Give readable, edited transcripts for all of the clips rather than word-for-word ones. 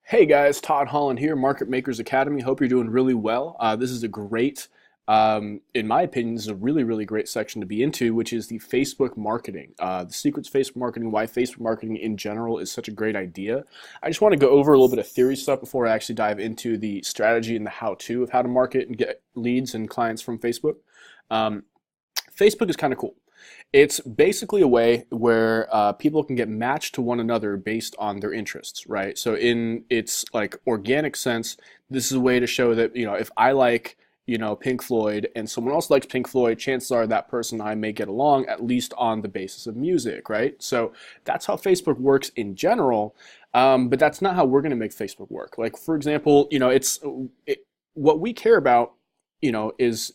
Hey guys, Todd Holland here, Market Makers Academy. Hope you're doing really well. This is a great, in my opinion, this is a really great section to be into, which is the Facebook marketing. The secrets of Facebook marketing, why Facebook marketing in general is such a great idea. I just want to go over a little bit of theory stuff before I actually dive into the strategy and the how-to of how to market and get leads and clients from Facebook. Um, Facebook is kind of cool. It's basically a way where people can get matched to one another based on their interests, right? So in its like organic sense, this is a way to show that, if I like, Pink Floyd and someone else likes Pink Floyd, chances are that person I may get along at least on the basis of music, right? So that's how Facebook works in general, but that's not how we're going to make Facebook work. Like, for example, what we care about is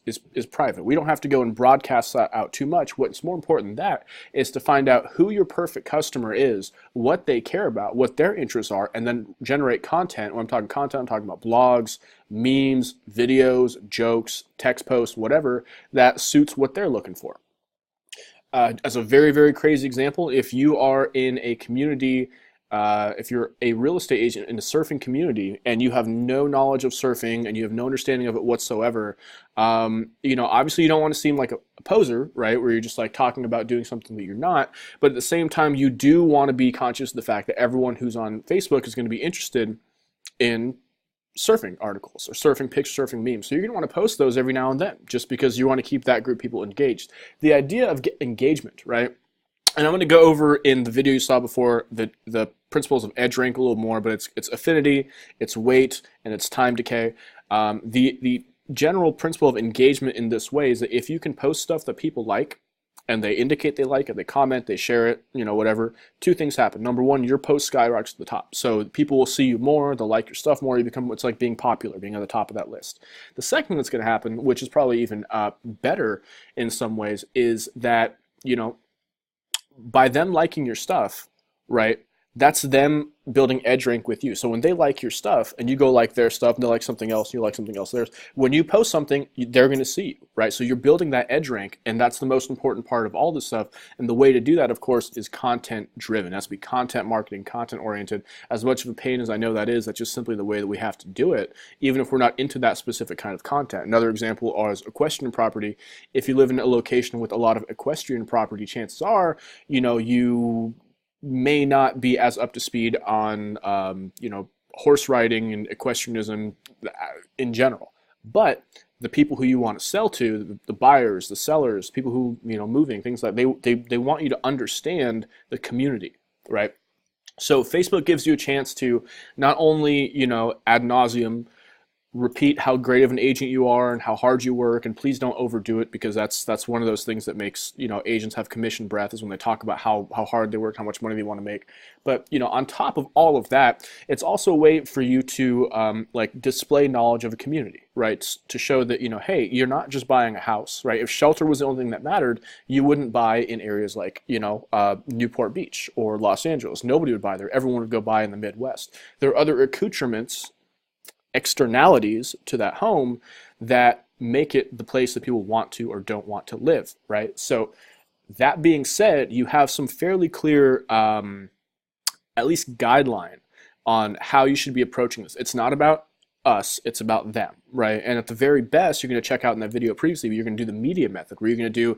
private. We don't have to go and broadcast that out too much. What's more important than that is to find out who your perfect customer is, what they care about, what their interests are, and then generate content. When I'm talking content, I'm talking about blogs, memes, videos, jokes, text posts, whatever that suits what they're looking for. As a very crazy example, if you are in a community, if you're a real estate agent in a surfing community and you have no knowledge of surfing and you have no understanding of it whatsoever, obviously you don't want to seem like a poser, right? Where you're just like talking about doing something that you're not. But at the same time, you do want to be conscious of the fact that everyone who's on Facebook is going to be interested in surfing articles or surfing pictures, surfing memes. So you're going to want to post those every now and then just because you want to keep that group of people engaged. The idea of engagement, right? And I'm going to go over in the video you saw before the principles of edge rank a little more, but it's affinity, it's weight, and it's time decay. The general principle of engagement in this way is that if you can post stuff that people like, and they indicate they like it, they comment, they share it, whatever, two things happen. Number one, your post skyrockets to the top. So people will see you more, they'll like your stuff more, it's like being popular, being at the top of that list. The second thing that's going to happen, which is probably even better in some ways, is that, by them liking your stuff, right, that's them building edge rank with you. So when they like your stuff and you go like their stuff and they like something else and you like something else theirs, when you post something, they're going to see you, right? So you're building that edge rank, and that's the most important part of all this stuff. And the way to do that, of course, is content driven. It has to be content marketing, content oriented. As much of a pain as I know that is, that's just simply the way that we have to do it, even if we're not into that specific kind of content. Another example is equestrian property. If you live in a location with a lot of equestrian property, chances are, you may not be as up to speed on horse riding and equestrianism in general, but the people who you want to sell to, the buyers, the sellers, people who moving things like they want you to understand the community, right? So Facebook gives you a chance to not only ad nauseum repeat how great of an agent you are and how hard you work, and please don't overdo it, because that's one of those things that makes agents have commission breath, is when they talk about how hard they work, how much money they want to make. But on top of all of that, it's also a way for you to like display knowledge of a community, right? To show that hey, you're not just buying a house, right? If shelter was the only thing that mattered, you wouldn't buy in areas like Newport Beach or Los Angeles. Nobody would buy there. Everyone would go buy in the Midwest. There are other accoutrements, externalities to that home that make it the place that people want to or don't want to live, right? So that being said, you have some fairly clear, at least guideline on how you should be approaching this. It's not about us, it's about them, right? And at the very best, you're going to check out in that video previously, you're going to do the media method, where you're going to do,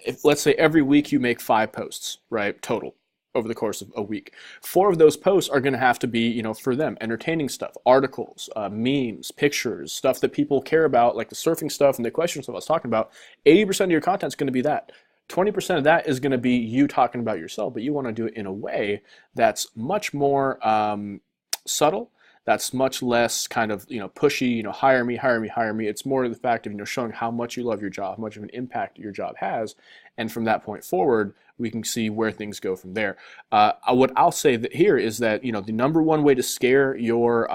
if, let's say every week you make 5 posts, right, total, over the course of a week. 4 of those posts are going to have to be, for them, entertaining stuff, articles, memes, pictures, stuff that people care about, like the surfing stuff and the question stuff I was talking about. 80% of your content is going to be that. 20% of that is going to be you talking about yourself, but you want to do it in a way that's much more subtle, that's much less kind of pushy, hire me, hire me, hire me. It's more the fact of showing how much you love your job, how much of an impact your job has, and from that point forward, we can see where things go from there. What I'll say here is that the number one way to scare your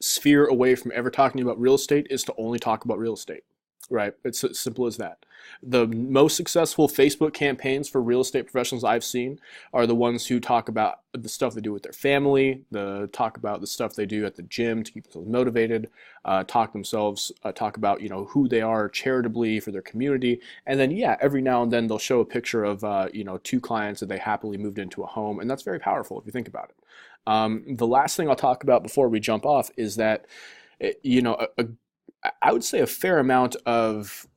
sphere away from ever talking about real estate is to only talk about real estate. Right? It's as simple as that. The most successful Facebook campaigns for real estate professionals I've seen are the ones who talk about the stuff they do with their family, talk about the stuff they do at the gym to keep themselves motivated, talk about who they are charitably for their community, and then every now and then they'll show a picture of 2 clients that they happily moved into a home, and that's very powerful if you think about it. The last thing I'll talk about before we jump off is that, you know, I would say a fair amount of,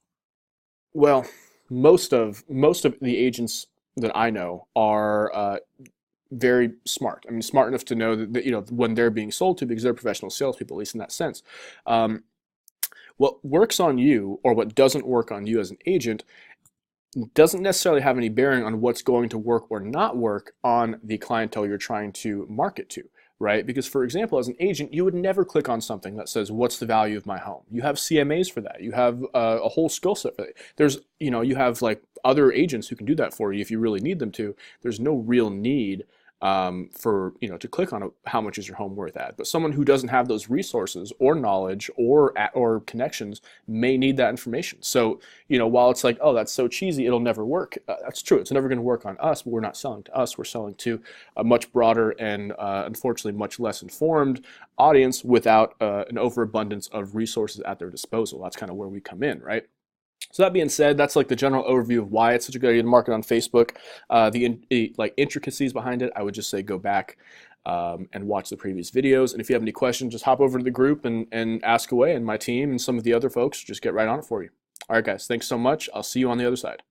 well, most of the agents that I know are very smart. I mean, smart enough to know that, you know, when they're being sold to, because they're professional salespeople, at least in that sense. Um, what works on you or what doesn't work on you as an agent doesn't necessarily have any bearing on what's going to work or not work on the clientele you're trying to market to, right? Because, for example, as an agent, you would never click on something that says, "What's the value of my home?" You have CMAs for that. You have a whole skill set for that. You have like other agents who can do that for you if you really need them to. There's no real need for to click on how much is your home worth at. But someone who doesn't have those resources or knowledge or connections may need that information. So while it's like, oh, that's so cheesy, it'll never work. That's true. It's never going to work on us. But we're not selling to us. We're selling to a much broader and unfortunately much less informed audience without an overabundance of resources at their disposal. That's kind of where we come in, right? So that being said, that's like the general overview of why it's such a good idea to market on Facebook. The intricacies behind it, I would just say go back and watch the previous videos. And if you have any questions, just hop over to the group and ask away. And my team and some of the other folks just get right on it for you. All right, guys, thanks so much. I'll see you on the other side.